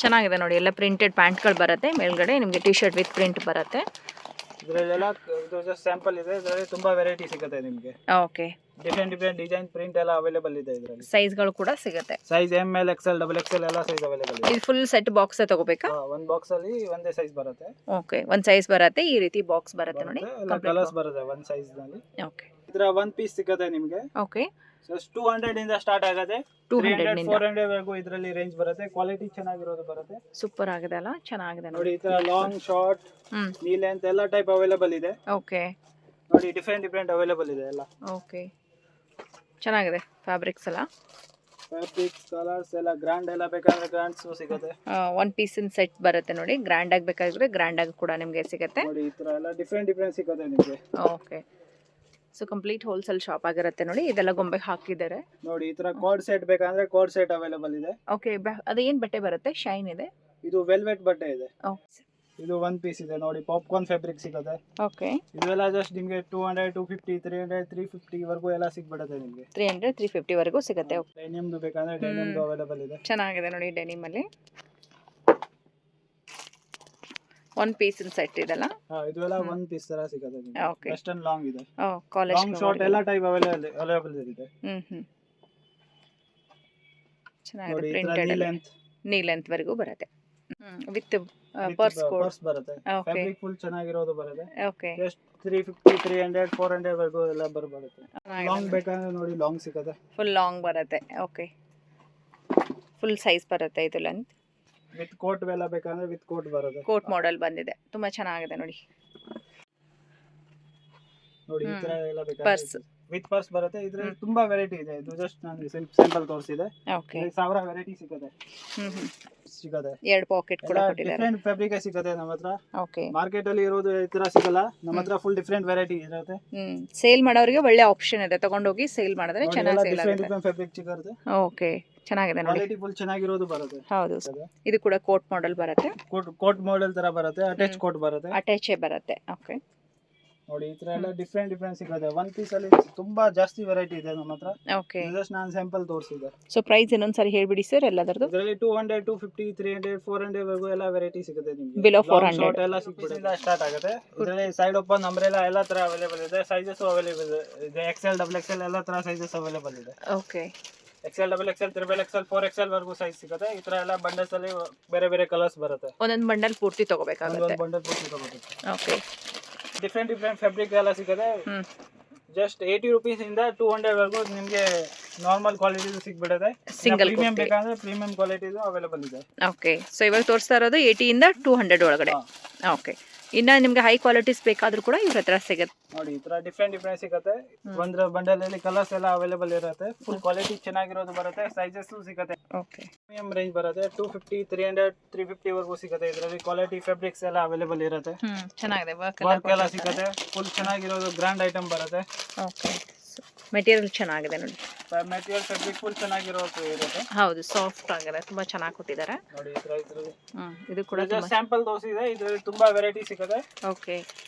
ಚೆನ್ನಾಗಿದೆ ನೋಡಿ. ಎಲ್ಲ ಪ್ರಿಂಟೆಡ್ ಪ್ಯಾಂಟ್ಗಳು ಬರುತ್ತೆ. ಮೇಲ್ಗಡೆ ನಿಮಗೆ ಟಿ ಶರ್ಟ್ ವಿತ್ ಪ್ರಿಂಟ್ ಬರುತ್ತೆ. ಇದರಲ್ಲೆಲ್ಲ ಇದು ಜಸ್ಟ್ ಸ್ಯಾಂಪಲ್ ಇದೆ. ಇದರಲ್ಲಿ ತುಂಬಾ ವೆರೈಟಿ ಸಿಗುತ್ತೆ ನಿಮಗೆ. ಓಕೆ, ಡಿಫರೆಂಟ್ ಡಿಸೈನ್ ಪ್ರಿಂಟ್ ಎಲ್ಲ ಅವೈಲೇಬಲ್ ಇದೆ ಇದರಲ್ಲಿ. ಸೈಜ್ಗಳು ಕೂಡ ಸಿಗುತ್ತೆ. ಸೈಜ್ ML, XL, XXL ಎಲ್ಲ ಸೈಜ್ ಅವೈಲೇಬಲ್ ಇದೆ. ಇದು ಫುಲ್ ಸೆಟ್ ಬಾಕ್ಸ್ ತಗೋಬೇಕಾ? ಒಂದು ಬಾಕ್ಸ್ ಅಲ್ಲಿ ಒಂದೇ ಸೈಜ್ ಬರುತ್ತೆ. ಓಕೆ, ಒಂದು ಸೈಜ್ ಬರುತ್ತೆ. ಈ ರೀತಿ ಬಾಕ್ಸ್ ಬರುತ್ತೆ ನೋಡಿ. ಎಲ್ಲ ಕಲರ್ಸ್ ಬರುತ್ತೆ ಒಂದು ಸೈಜ್ ನಲ್ಲಿ. ಓಕೆ, ಇದರ ಒಂದು ಪೀಸ್ ಸಿಗುತ್ತೆ ನಿಮಗೆ. ಓಕೆ, ಜಸ್ಟ್ 200 ಇಂದ ಸ್ಟಾರ್ಟ್ ಆಗುತ್ತೆ. 200 ನಿಂದ 400 ವರೆಗೂ ಇದರಲ್ಲಿ ರೇಂಜ್ ಬರುತ್ತೆ. ಕ್ವಾಲಿಟಿ ಚೆನ್ನಾಗಿರೋದು ಬರುತ್ತೆ. ಸೂಪರ್ ಆಗಿದೆ ಅಲ್ಲ, ಚೆನ್ನಾಗಿದೆ ನೋಡಿ. ಈ ತರ ಲಾಂಗ್, ಶಾರ್ಟ್, ನೀ ಲೆಂತ್ ಎಲ್ಲ ಟೈಪ್ ಅವೈಲೇಬಲ್ ಇದೆ. ಓಕೆ, ನೋಡಿ ಡಿಫರೆಂಟ್ ಅವೈಲೇಬಲ್ ಇದೆ ಎಲ್ಲ. ಓಕೆ, ಚೆನ್ನಾಗಿದೆ ಫ್ಯಾಬ್ರಿಕ್ಸ್ ಎಲ್ಲ. ಫ್ಯಾಬ್ರಿಕ್ಸ್, ಕಲರ್ಸ್ ಎಲ್ಲ ಗ್ರ್ಯಾಂಡ್ ಎಲ್ಲ ಬೇಕಾದ್ರೆ ಗ್ರ್ಯಾಂಡ್ಸ್ ಸಿಗುತ್ತೆ. ಒನ್ ಪೀಸ್ ಇನ್ ಸೆಟ್ ಬರುತ್ತೆ ನೋಡಿ. ಗ್ರ್ಯಾಂಡ್ ಆಗಿ ಬೇಕಾದ್ರೆ ಗ್ರ್ಯಾಂಡ್ ಆಗಿ ಕೂಡ ನಿಮಗೆ ಸಿಗುತ್ತೆ. ನೋಡಿ ಈ ತರ ಎಲ್ಲ ಡಿಫರೆಂಟ್ ಸಿಗುತ್ತೆ ನಿಮಗೆ. Okay, so complete wholesale shop ಆಗಿರುತ್ತೆ ನೋಡಿ. ಇದೆಲ್ಲ ಗೊಂಬೆ ಹಾಕಿದ್ದಾರೆ ನೋಡಿ. ಈ ತರ ಕೋಡ್ ಸೆಟ್ ಬೇಕಂದ್ರೆ ಕೋಡ್ ಸೆಟ್ ಅವೈಲೇಬಲ್ ಇದೆ. ಓಕೆ, ಅದು ಏನು ಬಟ್ಟೆ ಬರುತ್ತೆ? ಶೈನ್ ಇದೆ. ಇದು ವೆಲ್ವೆಟ್ ಬಟ್ಟೆ ಇದೆ. ಓಕೆ, ಇದು ಒಂದು ಪೀಸ್ ಇದೆ ನೋಡಿ. ಪಾಪ್ಕಾರ್ನ್ ಫ್ಯಾಬ್ರಿಕ್ ಸಿಗುತ್ತೆ. ಓಕೆ, ಇದೆಲ್ಲ ಜಸ್ಟ್ ನಿಮಗೆ 200, 250, 300, 350 ವರೆಗೂ ಎಲ್ಲ ಸಿಗ್ಬಿಡುತ್ತೆ ನಿಮಗೆ. 300, 350 ವರೆಗೂ ಸಿಗುತ್ತೆ. ಡೆನಿಮ್ದು ಬೇಕಂದ್ರೆ ಡೆನಿಮ್ದು ಅವೈಲೇಬಲ್ ಇದೆ. ಚೆನ್ನಾಗಿದೆ ನೋಡಿ. ಡೆನಿಮ್ ಅಲ್ಲಿ ಒನ್ ಪೀಸ್ ಇನ್ ಸೆಟ್ ಇದೆಲ್ಲ. ಇದೆಲ್ಲ ಒಂದು ಪೀಸ್ ತರ ಸಿಗುತ್ತೆ ನಿಮಗೆ. ಓಕೆ, ವೆಸ್ಟರ್ನ್ ಲಾಂಗ್ ಇದೆ. ಕಾಲೇಜ್ ಲಾಂಗ್ ಶಾರ್ಟ್ ಎಲ್ಲ ಟೈಪ್ ಅವೈಲೇಬಲ್ ಇದೆ. ಚೆನ್ನಾಗಿದೆ. ಪ್ರಿಂಟೆಡ್ ನೀ ಲೆಂತ್ ವರೆಗೂ ಬರುತ್ತೆ. ವಿತ್ ಪರ್ಸ್ ಬರುತ್ತೆ. ಫ್ಯಾಬ್ರಿಕ್ ಫುಲ್ ಚೆನ್ನಾಗಿರೋದು ಬರುತ್ತೆ. ಓಕೆ, ಜಸ್ಟ್ 350, 300, 400 ವರೆಗೂ ಎಲ್ಲ ಬರುತ್ತೆ. ಲಾಂಗ್ ಬೇಕಂದ್ರೆ ನೋಡಿ ಲಾಂಗ್ ಸಿಗುತ್ತೆ. ಫುಲ್ ಲಾಂಗ್ ಬರುತ್ತೆ. ಓಕೆ, ಫುಲ್ ಸೈಜ್ ಬರುತ್ತೆ. ಇದು ಲೆಂತ್ ವಿತ್ ಕೋಟ್ ಎಲ್ಲ ಬೇಕಂದ್ರೆ ವಿತ್ ಕೋಟ್ ಬರುತ್ತೆ. ಕೋಟ್ ಮಾಡೆಲ್ ಬಂದಿದೆ. ತುಂಬಾ ಚೆನ್ನಾಗಿದೆ ನೋಡಿ. ನೋಡಿ ಈ ತರ ಎಲ್ಲ ಪರ್ಸ್ ವಿತ್ ಪರ್ಸ್ ಬರುತ್ತೆ. ಇದ್ರಲ್ಲಿ ತುಂಬಾ ವೆರೈಟಿ ಇದೆ. ಇದು ಜಸ್ಟ್ ನಾನು ಸ್ಯಾಂಪಲ್ ತೋರಿಸಿದೆ. ಓಕೆ. 1000 ವೆರೈಟಿ ಸಿಗುತ್ತೆ. ಸಿಗುತ್ತೆ. 2 ಪಾಕೆಟ್ ಕೂಡ ಕೊಟ್ಟಿದ್ದಾರೆ. ಡಿಫರೆಂಟ್ ಫ್ಯಾಬ್ರಿಕ್ ಸಿಗುತ್ತೆ ನಮ್ಮ ಹತ್ರ. ಓಕೆ. ಮಾರ್ಕೆಟ್ ಅಲ್ಲಿ ಇರೋದು ಈ ತರ ಸಿಗಲ್ಲ. ನಮ್ಮ ಹತ್ರ ಫುಲ್ ಡಿಫರೆಂಟ್ ವೆರೈಟಿ ಇರುತ್ತೆ. ಸೇಲ್ ಮಾಡೋರಿಗೆ ಒಳ್ಳೆ ಆಪ್ಷನ್ ಇದೆ. ತಗೊಂಡೋಗಿ ಸೇಲ್ ಮಾಡಿದ್ರೆ ಚೆನ್ನಾಗಿ ಸೇಲ್ ಆಗುತ್ತೆ. ಡಿಫರೆಂಟ್ ಫ್ಯಾಬ್ರಿಕ್ ಸಿಗುತ್ತೆ. ಓಕೆ, ಚೆನ್ನಾಗಿದೆ ನೋಡಿ. ಕ್ವಾಲಿಟಿ ಫುಲ್ ಚೆನ್ನಾಗಿರೋದು ಬರುತ್ತೆ. ಹೌದು, ಇದು ಕೂಡ ಕೋಟ್ ಮಾಡೆಲ್ ಬರುತ್ತೆ. ಕೋಟ್ ಮಾಡೆಲ್ ತರ ಬರುತ್ತೆ. ಅಟ್ಯಾಚ್ ಕೋಟ್ ಬರುತ್ತೆ. ಅಟ್ಯಾಚೇ ಬರುತ್ತೆ. ಓಕೆ ನೋಡಿ, ಈ ತರ ಎಲ್ಲ ಡಿಫರೆಂಟ್ ಸಿಗುತ್ತೆ. ಒನ್ ಪೀಸ್ ಅಲ್ಲಿ ತುಂಬಾ ಜಾಸ್ತಿ ವೆರೈಟಿ ಇದೆ ನಮ್ಮ ಹತ್ರ. ಓಕೆ, ಜಸ್ಟ್ ನಾನು ಸ್ಯಾಂಪಲ್ ತೋರಿಸಿದೆ. ಸೊ ಪ್ರೈಸ್ ಇನ್ನೊಂದ್ಸರಿ ಹೇಳ್ಬಿಡಿ ಸರ್ ಎಲ್ಲದರದ್ದು. ಇದರಲ್ಲಿ 200, 250, 300, 400 ವರೆಗೂ ಎಲ್ಲ ವೆರೈಟಿ ಸಿಗುತ್ತೆ ನಿಮಗೆ. ಬಿಲೋ 400 ಶಾರ್ಟ್ ಎಲ್ಲ ಸಿಕ್ಬಿಡುತ್ತೆ. ಸ್ಟಾರ್ಟ್ ಆಗುತ್ತೆ. ಇದರಲ್ಲಿ ಸೈಡ್ ಓಪನ್ ಅಂಬ್ರೆಲಾ ಎಲ್ಲ ತರ ಅವೈಲೇಬಲ್ ಇದೆ. ಸೈಜಸ್ ಅವೈಲೇಬಲ್ ಇದೆ. XL, XXL ಎಲ್ಲ ತರ ಸೈಜಸ್ ಅವೈಲೇಬಲ್ ಇದೆ. Okay. XL, XXL, XXL, 4XL ವರೆಗೂ ಸೈಜ್ ಸಿಗುತ್ತೆ. ಈ ತರ ಎಲ್ಲ ಬಂಡಲ್ಸ್ ಅಲ್ಲಿ ಬೇರೆ ಬೇರೆ ಕಲರ್ಸ್ ಬರುತ್ತೆ. ಒಂದೊಂದು ಬಂಡಲ್ ಪೂರ್ತಿ ತಗೋಬೇಕಾಗುತ್ತೆ. ಒಂದು ಬಂಡಲ್ ಪೂರ್ತಿ ತಗೋಬೇಕು. ಓಕೆ. ಡಿಫರೆಂಟ್ ಫ್ಯಾಬ್ರಿಕ್ ಎಲ್ಲ ಸಿಗುತ್ತೆ. ಜಸ್ಟ್ 80 ರೂಪೀಸ್ ಇಂದ 200 ವರೆಗೂ ನಿಮಗೆ ನಾರ್ಮಲ್ ಕ್ವಾಲಿಟಿ ಸಿಗ್ಬಿಡುತ್ತೆ. ಸಿಂಗಲ್ ಪ್ರೀಮಿಯಂ ಬೇಕಂದ್ರೆ ಪ್ರೀಮಿಯಂ ಕ್ವಾಲಿಟಿ ಅವೈಲೇಬಲ್ ಇದೆ. ಓಕೆ, ಸೊ ಇವಾಗ ತೋರಿಸ್ತಾ ಇರೋದು 80 ಇಂದ 200 ಒಳಗಡೆ. ಓಕೆ, ಇನ್ನ ನಿಮ್ಗೆ ಹೈ ಕ್ವಾಲಿಟೀಸ್ ಬೇಕಾದ್ರೂ ಕೂಡ ಇವ್ರ ಹತ್ರ ಸಿಗುತ್ತೆ. ನೋಡಿ, ಈ ತರ ಡಿಫರೆಂಟ್ ಸಿಗುತ್ತೆ. ಒಂದ್ರ ಬಂಡಲ್ ಅಲ್ಲಿ ಕಲರ್ಸ್ ಎಲ್ಲ ಅವೈಲೇಬಲ್ ಇರುತ್ತೆ. ಫುಲ್ ಕ್ವಾಲಿಟಿ ಚೆನ್ನಾಗಿರೋದು ಬರುತ್ತೆ. ಸೈಜಸ್ ಸಿಗುತ್ತೆ. ಓಕೆ, ಪ್ರೀಮಿಯಂ ರೇಂಜ್ ಬರುತ್ತೆ. 250, 300, 350 ವರೆಗೂ ಸಿಗುತ್ತೆ. ಇದರಲ್ಲಿ ಕ್ವಾಲಿಟಿ ಫ್ಯಾಬ್ರಿಕ್ಸ್ ಎಲ್ಲ ಅವೈಲೇಬಲ್ ಇರುತ್ತೆ. ಚೆನ್ನಾಗಿದೆ. ವರ್ಕ್ ಎಲ್ಲ ಸಿಗುತ್ತೆ. ಫುಲ್ ಚೆನ್ನಾಗಿರೋದು ಗ್ರ್ಯಾಂಡ್ ಐಟಮ್ ಬರುತ್ತೆ. ಓಕೆ, ಮೆಟೀರಿಯಲ್ ಚೆನ್ನಾಗಿದೆ ನೋಡಿ. ಮೆಟೀರಿಯಲ್ ಫ್ಯಾಬ್ರಿಕ್ ಫುಲ್ ಚೆನ್ನಾಗಿರೋದು ಇರುತ್ತೆ. ಹೌದು, ಸಾಫ್ಟ್ ಆಗಿದೆ. ತುಂಬಾ ಚೆನ್ನಾಗಿ ಕೊಟ್ಟಿದ್ದಾರೆ. ನೋಡಿ, ಇದ್ರಲ್ಲಿ ಇದು ಕೂಡ ಜಸ್ಟ್ ಸ್ಯಾಂಪಲ್ ತೋರಿಸಿದೆ. ಇದರಲ್ಲಿ ತುಂಬಾ ವೆರೈಟಿ ಸಿಗುತ್ತೆ. ಓಕೆ,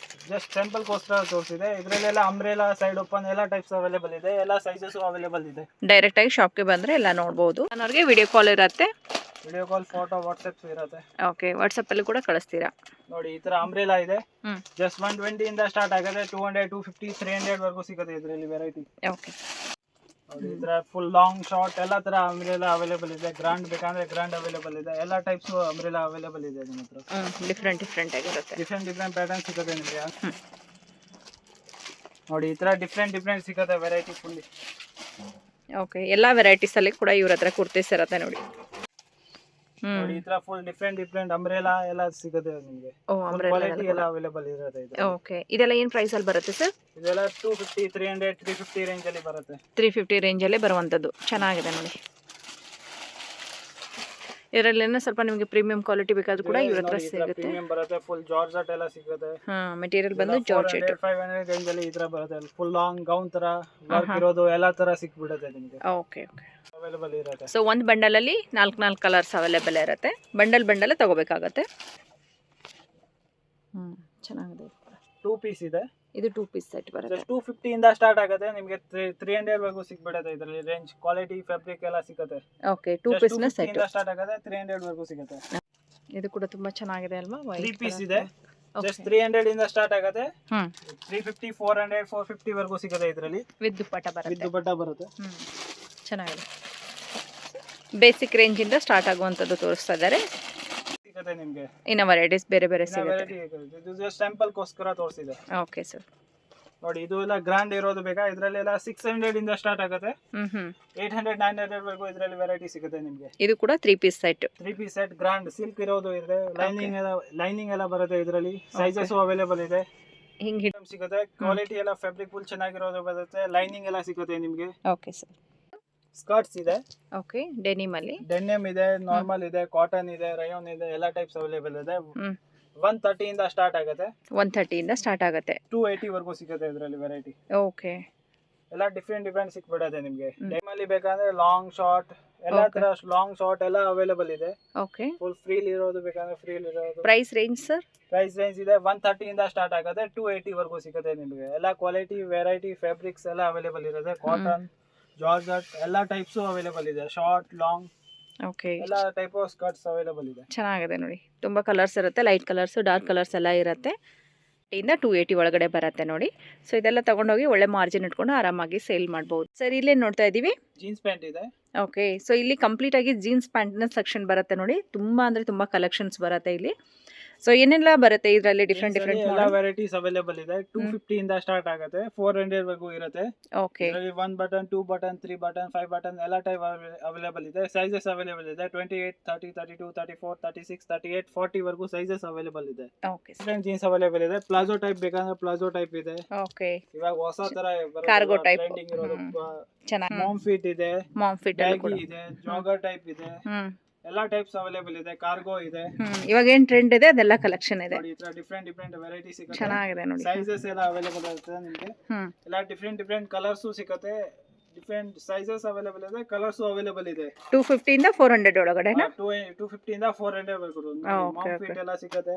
ಜಸ್ಟ್ ಸ್ಯಾಂಪಲ್ ಗೋಸ್ಕರ ತೋರಿಸಿದೆ. ಇದರಲ್ಲೆಲ್ಲ ಅಂಬ್ರೆಲಾ, ಸೈಡ್ ಓಪನ್ ಎಲ್ಲ ಟೈಪ್ಸ್ ಅವೈಲೇಬಲ್ ಇದೆ. ಎಲ್ಲ ಸೈಜಸ್ ಅವೈಲೇಬಲ್ ಇದೆ. ಡೈರೆಕ್ಟ್ ಆಗಿ ಶಾಪ್ಗೆ ಬಂದ್ರೆ ಎಲ್ಲ ನೋಡಬಹುದು. ಅವ್ರಿಗೆ ವಿಡಿಯೋ ಕಾಲ್ ಇರುತ್ತೆ. ವಿಡಿಯೋ ಕಾಲ್, ಫೋಟೋ, ವಾಟ್ಸ್ಆಪ್ ಇರುತ್ತೆ. ಓಕೆ, ವಾಟ್ಸ್ಆಪ್ ಅಲ್ಲಿ ಕೂಡ ಕಳಿಸ್ತೀರಾ. ನೋಡಿ, ಈ ತರ ಅಂಬ್ರೆಲಾ ಇದೆ. ಜಸ್ಟ್ 120 ಇಂದ ಸ್ಟಾರ್ಟ್ ಆಗುತ್ತೆ. 200, 250, 300 ವರೆಗೂ ಸಿಗುತ್ತೆ ಇದರಲ್ಲಿ ವೆರೈಟಿ. ಓಕೆ, ನೋಡಿ, ಈ ತರ ಫುಲ್ ಲಾಂಗ್ ಶಾರ್ಟ್ ಎಲ್ಲ ತರ ಅಂಬ್ರೆಲಾ ಅವೈಲೇಬಲ್ ಇದೆ. ಗ್ರ್ಯಾಂಡ್ ಬೇಕಂದ್ರೆ ಗ್ರ್ಯಾಂಡ್ ಅವೈಲೇಬಲ್ ಇದೆ. ಎಲ್ಲ ಟೈಪ್ಸ್ ಅಂಬ್ರೆಲಾ ಅವೈಲೇಬಲ್ ಇದೆ ನಿಮ್ಮ ಹತ್ರ. ಡಿಫ್ರೆಂಟ್ ಆಗಿರುತ್ತೆ. ಡಿಫರೆಂಟ್ ಪ್ಯಾಟರ್ನ್ ಸಿಗುತ್ತೆ ನಿಮಗೆ. ನೋಡಿ, ಈ ತರ ಡಿಫರೆಂಟ್ ಸಿಗುತ್ತೆ ವೆರೈಟಿ ಫುಲ್. ಓಕೆ, ಎಲ್ಲ ವೆರೈಟೀಸ್ ಅಲ್ಲಿ ಕೂಡ ಇವ್ರ ಹತ್ರ ಕುರ್ತೀಸ್ ಇರುತ್ತೆ ನೋಡಿ. ನೋಡಿ, ಈ ತರ ಫುಲ್ ಡಿಫರೆಂಟ್ ಅಂಬ್ರೆಲಾ ಎಲ್ಲ ಸಿಗುತ್ತೆ ನಿಮಗೆ. ಕ್ವಾಲಿಟಿ ಎಲ್ಲ ಅವೈಲೇಬಲ್ ಇರುತ್ತೆ ಇದು. ಓಕೆ, ಇದೆಲ್ಲ ಏನು ಪ್ರೈಸ್ ಅಲ್ಲಿ ಬರುತ್ತೆ ಸರ್? ಇದೆಲ್ಲ 250, 300, 350 ರೇಂಜ್ ಅಲ್ಲಿ ಬರುತ್ತೆ. 350 ರೇಂಜ್ ಅಲ್ಲಿ ಬರುವಂತದ್ದು ಚೆನ್ನಾಗಿದೆ ನೋಡಿ. ಇದರಲ್ಲಿ ಸ್ವಲ್ಪ ನಿಮಗೆ ಪ್ರೀಮಿಯಂ ಕ್ವಾಲಿಟಿ ಬೇಕಾದ್ರೂ ಕೂಡ ಇವ್ರ ಹತ್ರ ಸಿಗುತ್ತೆ. ಪ್ರೀಮಿಯಂ ಬರುತ್ತೆ. ಫುಲ್ ಜಾರ್ಜೆಟ್ ಎಲ್ಲ ಸಿಗುತ್ತೆ. ಮೆಟೀರಿಯಲ್ ಬಂದು ಜಾರ್ಜೆಟ್. 500 ರೇಂಜ್ ಅಲ್ಲಿ ಈ ತರ ಬರುತ್ತೆ. ಫುಲ್ ಲಾಂಗ್ ಗೌನ್ ತರ ವರ್ಕ್ ಇರೋದು ಎಲ್ಲ ತರ ಸಿಕ್ಬಿಡುತ್ತೆ ನಿಮಗೆ. ಓಕೆ, ಅವೈಲೇಬಲ್ ಇರುತ್ತೆ. ಸೊ ಒಂದು ಬಂಡಲ್ ಅಲ್ಲಿ 4 ಕಲರ್ಸ್ ಅವೈಲೇಬಲ್ ಇರುತ್ತೆ. ಬಂಡಲ್ ತಗೋಬೇಕಾಗತ್ತೆ. ಚೆನ್ನಾಗಿದೆ. 2 ಪೀಸ್ ಇದೆ. ಇದು 2 ಪೀಸ್ ಸೆಟ್ ಬರುತ್ತೆ. 250 ಇಂದ ಸ್ಟಾರ್ಟ್ ಆಗುತ್ತೆ. ನಿಮಗೆ 300 ವರೆಗೂ ಸಿಗ್ಬಿಡುತ್ತೆ. ಇದರಲ್ಲಿ ರೇಂಜ್, ಕ್ವಾಲಿಟಿ, ಫ್ಯಾಬ್ರಿಕ್ ಎಲ್ಲ ಸಿಗುತ್ತೆ. ಓಕೆ, 2 ಪೀಸ್ ನ ಸೆಟ್ ಇಂದ ಸ್ಟಾರ್ಟ್ ಆಗುತ್ತೆ. 300 ವರೆಗೂ ಸಿಗುತ್ತೆ. ಇದು ಕೂಡ ತುಂಬಾ ಚೆನ್ನಾಗಿದೆ ಅಲ್ವಾ? 3 ಪೀಸ್ ಇದೆ. ಜಸ್ಟ್ 300 ಇಂದ ಸ್ಟಾರ್ಟ್ ಆಗುತ್ತೆ. 350, 400, 450 ವರೆಗೂ ಸಿಗುತ್ತೆ. ಇದರಲ್ಲಿ ವಿತ್ ದುಪ್ಪಟ್ಟ ಬರುತ್ತೆ. ಚೆನ್ನಾಗಿದೆ. ಬೇಸಿಕ್ ರೇಂಜ್ ಇಂದ ಸ್ಟಾರ್ಟ್ ಆಗುವಂತದ್ದು ತೋರಿಸ್ತಾ ಇದ್ದಾರೆ. ಸಿಗುತ್ತೆ ನಿಮಗೆ. ಇನ್ನ ವೆರೈಟೀಸ್ ಬೇರೆ ಸಿಗುತ್ತೆ. ಇದು ಜಸ್ಟ್ ಸ್ಯಾಂಪಲ್ ಗೋಸ್ಕರ ತೋರಿಸಿದೆ. Okay sir. ನೋಡಿ, ಇದು ಎಲ್ಲ ಗ್ರ್ಯಾಂಡ್ ಇರೋದು ಬೇಕಾ? ಇದರಲ್ಲಿ ಎಲ್ಲ 600 ಇಂದ ಸ್ಟಾರ್ಟ್ ಆಗುತ್ತೆ. 800, 900 ವರೆಗೂ ಇದರಲ್ಲಿ ವೆರೈಟಿ ಸಿಗುತ್ತೆ ನಿಮಗೆ. ಇದು ಕೂಡ 3 piece set. 3 piece set grand silk ಇರೋದು ಇದೆ. ಲೈನಿಂಗ್ ಎಲ್ಲ ಬರುತ್ತೆ ಇದರಲ್ಲಿ. ಸೈಜಸ್ ಅವೈಲೇಬಲ್ ಇದೆ. ಹಿಂಗೆ ಸಿಗುತ್ತೆ. ಕ್ವಾಲಿಟಿ ಎಲ್ಲ ಫ್ಯಾಬ್ರಿಕ್ ಫುಲ್ ಚೆನ್ನಾಗಿರೋದು ಬರುತ್ತೆ. ಲೈನಿಂಗ್ ಎಲ್ಲ ಸಿಗುತ್ತೆ ನಿಮಗೆ. Okay sir. ಸ್ಕರ್ಟ್ಸ್ ಇದೆ. ಓಕೆ, ಡೆನಿಮ್ ಅಲ್ಲಿ ಡೆನಿಮ್ ಇದೆ, ನಾರ್ಮಲ್ ಇದೆ, ಕಾಟನ್ ಇದೆ, ರಯೋನ್ ಇದೆ, ಎಲ್ಲ ಟೈಪ್ಸ್ ಅವೈಲೇಬಲ್ ಇದೆ. 130 ಇಂದ ಸ್ಟಾರ್ಟ್ ಆಗುತ್ತೆ. 130 ಇಂದ ಸ್ಟಾರ್ಟ್ ಆಗುತ್ತೆ. 280 ವರೆಗೂ ಸಿಗುತ್ತೆ ಇದರಲ್ಲಿ ವೆರೈಟಿ. ಓಕೆ, ಎಲ್ಲ ಡಿಫರೆಂಟ್ ಸಿಕ್ಬಿಡುತ್ತೆ ನಿಮಗೆ. ಡೆನಿಮ್ ಅಲ್ಲಿ ಬೇಕಂದ್ರೆ ಲಾಂಗ್ ಶಾರ್ಟ್ ಎಲ್ಲ ತರ ಲಾಂಗ್ ಶಾರ್ಟ್ ಎಲ್ಲ ಅವೈಲೇಬಲ್ ಇದೆ. ಓಕೆ, ಫುಲ್ ಫ್ರೀಲ್ ಇರೋದು ಬೇಕಂದ್ರೆ ಫ್ರೀಲ್ ಇರೋದು. Price range sir? Price range ಇದೆ 130 ಇಂದ ಸ್ಟಾರ್ಟ್ ಆಗುತ್ತೆ. 280 ವರೆಗೂ ಸಿಗುತ್ತೆ ನಿಮಗೆ. ಎಲ್ಲ ಕ್ವಾಲಿಟಿ, ವೆರೈಟಿ, ಫ್ಯಾಬ್ರಿಕ್ಸ್ ಎಲ್ಲ ಅವೈಲೇಬಲ್ ಇರುತ್ತೆ. ಕಾಟನ್, ಜಾರ್ಜೆಟ್ ಎಲ್ಲ ಟೈಪ್ಸ್ ಅವೈಲೇಬಲ್ ಇದೆ. ಶಾರ್ಟ್, ಲಾಂಗ್, ಓಕೆ, ಎಲ್ಲ ಟೈಪ್ ಆಫ್ ಸ್ಕರ್ಟ್ಸ್ ಅವೈಲೇಬಲ್ ಇದೆ. ಚೆನ್ನಾಗಿದೆ ನೋಡಿ. ತುಂಬಾ ಕಲರ್ಸ್ ಇರುತ್ತೆ. ಲೈಟ್ ಕಲರ್ಸ್, ಡಾರ್ಕ್ ಕಲರ್ಸ್ ಎಲ್ಲ ಇರುತ್ತೆ. ಇಂದ 280 ಒಳಗಡೆ ಬರುತ್ತೆ ನೋಡಿ. ಸೊ ಇದೆಲ್ಲ ತಗೊಂಡೋಗಿ ಒಳ್ಳೆ ಮಾರ್ಜಿನ್ ಇಟ್ಕೊಂಡು ಆರಾಮಾಗಿ ಸೇಲ್ ಮಾಡ್ಬೋದು. ಸರ್, ಇಲ್ಲೇ ನೋಡ್ತಾ ಇದೀವಿ ಜೀನ್ಸ್ ಪ್ಯಾಂಟ್ ಇದೆ. ಓಕೆ, ಸೊ ಇಲ್ಲಿ ಕಂಪ್ಲೀಟ್ ಆಗಿ ಜೀನ್ಸ್ ಪ್ಯಾಂಟ್ನ ಸೆಕ್ಷನ್ ಬರುತ್ತೆ ನೋಡಿ. ತುಂಬಾ ಅಂದ್ರೆ ತುಂಬಾ ಕಲೆಕ್ಷನ್ಸ್ ಬರುತ್ತೆ ಇಲ್ಲಿ. ಸೊ ಏನೆಲ್ಲ ಬರುತ್ತೆ ಇದರಲ್ಲಿ ಡಿಫ್ರೆಂಟ್ ಡಿಫ್ರೆಂಟ್ ಎಲ್ಲ ಮಾಡಲ್? ವೆರೈಟೀಸ್ ಅವೈಲೇಬಲ್ ಇದೆ. 250 ಇಂದ ಸ್ಟಾರ್ಟ್ ಆಗುತ್ತೆ, 400 ವರೆಗೂ ಇರುತ್ತೆ. ಓಕೆ. ಇದರಲ್ಲಿ 1 ಬಟನ್, 2 ಬಟನ್, 3 ಬಟನ್, 5 ಬಟನ್ ಎಲ್ಲ ಟೈಪ್ ಅವೈಲೇಬಲ್ ಇದೆ. ಸೈಜಸ್ ಅವೈಲೇಬಲ್ ಇದೆ. 28, 30, 32, 34, 36, 38, 40 ವರೆಗೂ ಸೈಜಸ್ ಅವೈಲೇಬಲ್ ಇದೆ. Okay sir. Different jeans available ಇದೆ. ಪ್ಲಾಜೋ ಟೈಪ್ ಬೇಕಂದ್ರೆ ಪ್ಲಾಜೋ ಟೈಪ್ ಇದೆ. ಓಕೆ. ಇವಾಗ ಹೊಸ ತರ Cargo type. ಟ್ರೆಂಡಿಂಗ್ ಇರೋದು. ಚೆನ್ನಾಗಿ ಮಾಮ್ ಫಿಟ್ ಇದೆ, ಮಾಮ್ ಫಿಟ್ ಅಲ್ಲಿ ಕೂಡ. ಬ್ಯಾಗಿ ಇದೆ, ಜಾಗರ್ ಟೈಪ್ ಇದೆ, ಹ್ಮ್. ಎಲ್ಲ ಟೈಪ್ಸ್ ಅವೈಲೇಬಲ್ ಇದೆ. ಕಾರ್ಗೋ ಇದೆ. ಇವಾಗ ಏನ್ ಟ್ರೆಂಡ್ ಇದೆ ಅದೆಲ್ಲ ಕಲೆಕ್ಷನ್ ಇದೆ. ನೋಡಿ ಈ ತರ ಡಿಫ್ರೆಂಟ್ ಡಿಫ್ರೆಂಟ್ ವೆರೈಟಿ ಸಿಗುತ್ತೆ. ಚೆನ್ನಾಗಿದೆ ನೋಡಿ. ಸೈಜಸ್ ಎಲ್ಲ ಅವೈಲೇಬಲ್ ಇರುತ್ತೆ ನಿಮಗೆ. ಎಲ್ಲ ಡಿಫ್ರೆಂಟ್ ಡಿಫ್ರೆಂಟ್ ಕಲರ್ಸ್ ಸಿಗುತ್ತೆ. ಡಿಫ್ರೆಂಟ್ ಸೈಜಸ್ ಅವೈಲೇಬಲ್ ಇದೆ, ಕಲರ್ಸ್ ಅವೈಲೇಬಲ್ ಇದೆ. 250 ಇಂದ 400 ಒಳಗಡೆನಾ? 250 ಇಂದ 400 ವರೆಗೂ ಫಿಟ್ ಎಲ್ಲ ಸಿಗುತ್ತೆ.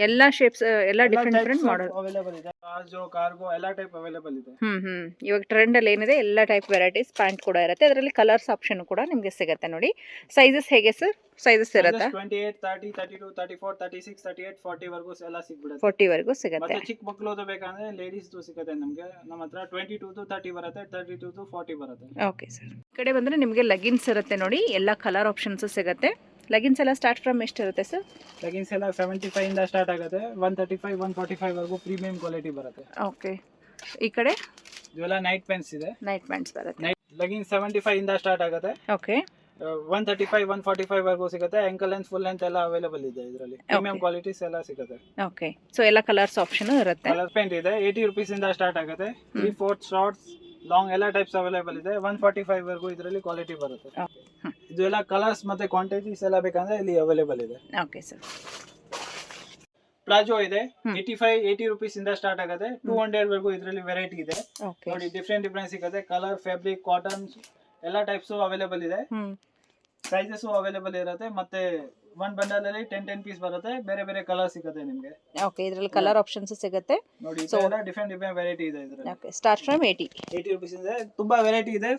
ಎಲ್ಲ ಶೇಪ್ಸ್ ಎಲ್ಲ ಡಿಫ್ರೆಂಟ್ ಡಿಫ್ರೆಂಟ್ ಮಾಡಲ್ ಅವೈಲೇಬಲ್ ಇದೆ. ಪ್ಲಾಜೋ, ಕಾರ್ಗೋ ಎಲ್ಲ ಟೈಪ್ ಅವೈಲೇಬಲ್ ಇದೆ. ಇವಾಗ ಟ್ರೆಂಡ್ ಅಲ್ಲಿ ಏನಿದೆ ಎಲ್ಲ ಟೈಪ್ ವೆರೈಟೀಸ್ ಪ್ಯಾಂಟ್ ಕೂಡ ಇರುತ್ತೆ. ಅದರಲ್ಲಿ ಕಲರ್ಸ್ ಆಪ್ಷನ್ ಕೂಡ ನಿಮಗೆ ಸಿಗುತ್ತೆ ನೋಡಿ. ಸೈಜಸ್ ಹೇಗೆ ಸರ್? ಸೈಜಸ್ ಇರುತ್ತೆ 28, 30, 32, 34, 36, 38, 40 ವರೆಗೂ ಎಲ್ಲ ಸಿಗ್ಬಿಡುತ್ತೆ. 40 ವರೆಗೂ ಸಿಗುತ್ತೆ. ಮತ್ತೆ ಚಿಕ್ಕ ಮಕ್ಕಳದು ಬೇಕಂದ್ರೆ ಲೇಡೀಸ್ ಸಿಗುತ್ತೆ ನಮಗೆ. ನಮ್ಮ ಹತ್ರ 22 to 30 ಬರುತ್ತೆ, 32 to 40 ಬರುತ್ತೆ. Okay sir. ಈ ಕಡೆ ಬಂದ್ರೆ ನಿಮಗೆ ಲೆಗಿನ್ಸ್ ಇರುತ್ತೆ ನೋಡಿ. ಎಲ್ಲ ಕಲರ್ ಆಪ್ಷನ್ಸ್ ಸಿಗುತ್ತೆ. ಲೆಗಿನ್ಸ್ ಎಲ್ಲ ಸ್ಟಾರ್ಟ್ ಫ್ರಮ್ ಎಷ್ಟು ಇರುತ್ತೆ ಸರ್? ಲೆಗಿನ್ಸ್ ಎಲ್ಲ 75 ಇಂದ ಸ್ಟಾರ್ಟ್ ಆಗುತ್ತೆ. 135, 145 ವರೆಗೂ ಪ್ರೀಮಿಯಂ ಕ್ವಾಲಿಟಿ ಬರುತ್ತೆ. ಓಕೆ. ಈ ಕಡೆ ಇವೆಲ್ಲ ನೈಟ್ ಪ್ಯಾಂಟ್ಸ್ ಇದೆ. ನೈಟ್ ಪ್ಯಾಂಟ್ಸ್ ಬರುತ್ತೆ. ಲೆಗಿನ್ಸ್ 75 ಇಂದ ಸ್ಟಾರ್ಟ್ ಆಗುತ್ತೆ. ಓಕೆ. 135, 145 ವರೆಗೂ ಸಿಗುತ್ತೆ. ಆಂಕಲ್ ಲೆಂತ್, ಫುಲ್ ಲೆಂತ್ ಎಲ್ಲ ಅವೈಲೇಬಲ್ ಇದೆ ಇದರಲ್ಲಿ. ಪ್ರೀಮಿಯಂ ಕ್ವಾಲಿಟೀಸ್ ಎಲ್ಲ ಸಿಗುತ್ತೆ. ಓಕೆ. ಸೊ ಎಲ್ಲ ಕಲರ್ಸ್ ಆಪ್ಷನ್ ಇರುತ್ತೆ. ಕಲರ್ ಪೇಂಟ್ ಇದೆ. 80 rupees ಇಂದ ಸ್ಟಾರ್ಟ್ ಆಗುತ್ತೆ. 3/4 ಶಾರ್ಟ್ಸ್, ಲಾಂಗ್ ಎಲ್ಲ ಟೈಪ್ಸ್ ಅವೈಲೇಬಲ್ ಇದೆ. 145 ವರೆಗೂ ಇದರಲ್ಲಿ ಕ್ವಾಲಿಟಿ ಬರುತ್ತೆ. ಇದು ಎಲ್ಲ ಕಲರ್ಸ್ ಮತ್ತೆ ಕ್ವಾಂಟಿಟೀಸ್ ಎಲ್ಲ ಬೇಕಂದ್ರೆ ಇಲ್ಲಿ ಅವೈಲೇಬಲ್ ಇದೆ. Okay sir. ಪ್ಲಾಜೋ ಇದೆ. 80 rupees ಇಂದ ಸ್ಟಾರ್ಟ್ ಆಗುತ್ತೆ. 200 ವರೆಗೂ ಇದರಲ್ಲಿ ವೆರೈಟಿ ಇದೆ. ಓಕೆ. ನೋಡಿ ಡಿಫ್ರೆಂಟ್ ಡಿಫ್ರೆಂಟ್ ಸಿಗುತ್ತೆ. ಕಲರ್, ಫ್ಯಾಬ್ರಿಕ್, ಕಾಟನ್ ಎಲ್ಲ ಟೈಪ್ಸ್ ಅವೈಲೇಬಲ್ ಇದೆ. ಸೈಜಸ್ ಅವೈಲೇಬಲ್ ಇರುತ್ತೆ. ಮತ್ತೆ ಒಂದ್ ಬಂಡಲ್ ಅಲ್ಲಿ 10 ಪೀಸ್ ಬರುತ್ತೆ. ಬೇರೆ ಬೇರೆ ಕಲರ್ ಸಿಗುತ್ತೆ ನಿಮಗೆ. ಓಕೆ. ಇದರಲ್ಲಿ ಕಲರ್ ಆಪ್ಷನ್ಸ್ ಸಿಗುತ್ತೆ. ನೋಡಿ ಡಿಫ್ರೆಂಟ್ ಡಿಫ್ರೆಂಟ್ ವೆರೈಟಿ ಇದೆ ಇದರಲ್ಲಿ. ಓಕೆ. ಸ್ಟಾರ್ಟ್ ಫ್ರಮ್ 80 rupees ಇದೆ. ತುಂಬಾ ವೆರೈಟಿ ಇದೆ.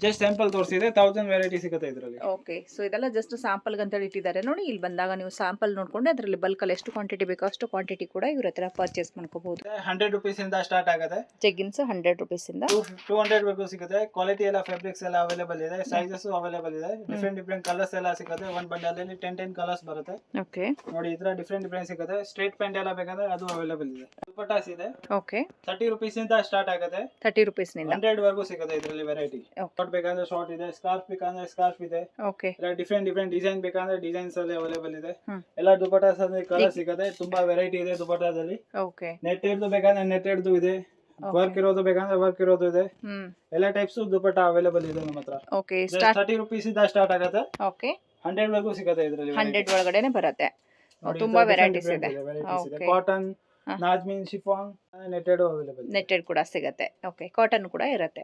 ಜಸ್ಟ್ ಸ್ಯಾಂಪಲ್ ತೋರಿಸಿದೆ. 1000 ವೆರೈಟಿ ಸಿಗುತ್ತೆ ಇದರಲ್ಲಿ. ಓಕೆ. ಸೊ ಇದೆಲ್ಲ ಜಸ್ಟ್ ಸ್ಯಾಂಪಲ್ ಅಂತ ಇಟ್ಟಿದ್ದಾರೆ ನೋಡಿ. ಇಲ್ಲಿ ಬಂದಾಗ ನೀವು ಸ್ಯಾಂಪಲ್ ನೋಡ್ಕೊಂಡು ಅದರಲ್ಲಿ ಬಲ್ಕ್ ಅಲ್ಲಿ ಎಷ್ಟು ಕ್ವಾಂಟಿಟಿ ಬೇಕೋ ಅಷ್ಟು ಕ್ವಾಂಟಿಟಿ ಕೂಡ ಇವ್ರ ಹತ್ರ ಪರ್ಚೇಸ್ ಮಾಡ್ಕೋಬಹುದು. 100 rupees ಇಂದ ಸ್ಟಾರ್ಟ್ ಆಗುತ್ತೆ. ಜೆಗ್ಗಿನ್ಸ್ 100 rupees ಇಂದ 200 ವರೆಗೂ ಸಿಗುತ್ತೆ. ಕ್ವಾಲಿಟಿ ಎಲ್ಲ ಫ್ಯಾಬ್ರಿಕ್ಸ್ ಎಲ್ಲ ಅವೈಲೇಬಲ್ ಇದೆ. ಸೈಜಸ್ ಅವೈಲೇಬಲ್ ಇದೆ. ಡಿಫ್ರೆಂಟ್ ಡಿಫ್ರೆಂಟ್ ಕಲರ್ಸ್ ಎಲ್ಲ ಸಿಗುತ್ತೆ. ಒಂದ್ ಬಂಡಲ್ ಅಲ್ಲಿ 10 ಕಲರ್ಸ್ ಬರುತ್ತೆ. ಓಕೆ. ನೋಡಿ ಈ ತರ ಡಿಫ್ರೆಂಟ್ ಡಿಫ್ರೆಂಟ್ ಸಿಗುತ್ತೆ. ಸ್ಟ್ರೇಟ್ ಪ್ಯಾಂಟ್ ಎಲ್ಲ ಬೇಕಾದ್ರೆ ಅದು ಅವೈಲೇಬಲ್ ಇದೆ. ದುಪಟ್ಟಾಸ್ ಇದೆ. ಓಕೆ. 30 rupees ಇಂದ ಸ್ಟಾರ್ಟ್ ಆಗುತ್ತೆ. 30 rupees ನಿಂದ 100 ವರೆಗೂ ಸಿಗುತ್ತೆ ಇದರಲ್ಲಿ ವೆರೈಟಿ. ಶಾರ್ಟ್ ಬೇಕಂದ್ರೆ ಶಾರ್ಟ್ ಇದೆ. ಸ್ಕಾರ್ಫ್ ಬೇಕಂದ್ರೆ ಸ್ಕಾರ್ಫ್ ಇದೆ. ಓಕೆ. ಎಲ್ಲ ಡಿಫ್ರೆಂಟ್ ಡಿಫ್ರೆಂಟ್ ಡಿಸೈನ್ ಬೇಕಂದ್ರೆ ಡಿಸೈನ್ಸ್ ಅಲ್ಲಿ ಅವೈಲೇಬಲ್ ಇದೆ. ಎಲ್ಲ ದುಪಟ್ಟಾಸ್ ಅಲ್ಲಿ ಕಲರ್ ಸಿಗುತ್ತೆ. ತುಂಬಾ ವೆರೈಟಿ ಇದೆ ದುಪಟ್ಟಾದಲ್ಲಿ. ಓಕೆ. ನೆಟ್ಟೆಡ್ದು ಬೇಕಂದ್ರೆ ನೆಟ್ಟೆಡ್ದು ಇದೆ. ವರ್ಕ್ ಇರೋದು ಬೇಕಂದ್ರೆ ವರ್ಕ್ ಇರೋದು ಇದೆ. ಎಲ್ಲ ಟೈಪ್ಸ್ ದುಪಟ್ಟಾ ಅವೈಲೇಬಲ್ ಇದೆ ನಮ್ಮ ಹತ್ರ. ಓಕೆ. 30 rupees ಇಂದ ಸ್ಟಾರ್ಟ್ ಆಗುತ್ತೆ. ಓಕೆ. 100 ವರೆಗೂ ಸಿಗುತ್ತೆ ಇದರಲ್ಲಿ. 100 ಒಳಗಡೆನೆ ಬರುತ್ತೆ. ತುಂಬಾ ವೆರೈಟೀಸ್ ಇದೆ. ಕಾಟನ್, ನಾಜ್ಮೀನ್, ಶಿಫಾನ್, ನೆಟ್ಟೆಡ್ ಅವೈಲೇಬಲ್. ನೆಟ್ಟೆಡ್ ಕೂಡ ಸಿಗುತ್ತೆ. ಓಕೆ. ಕಾಟನ್ ಕೂಡ ಇರುತ್ತೆ.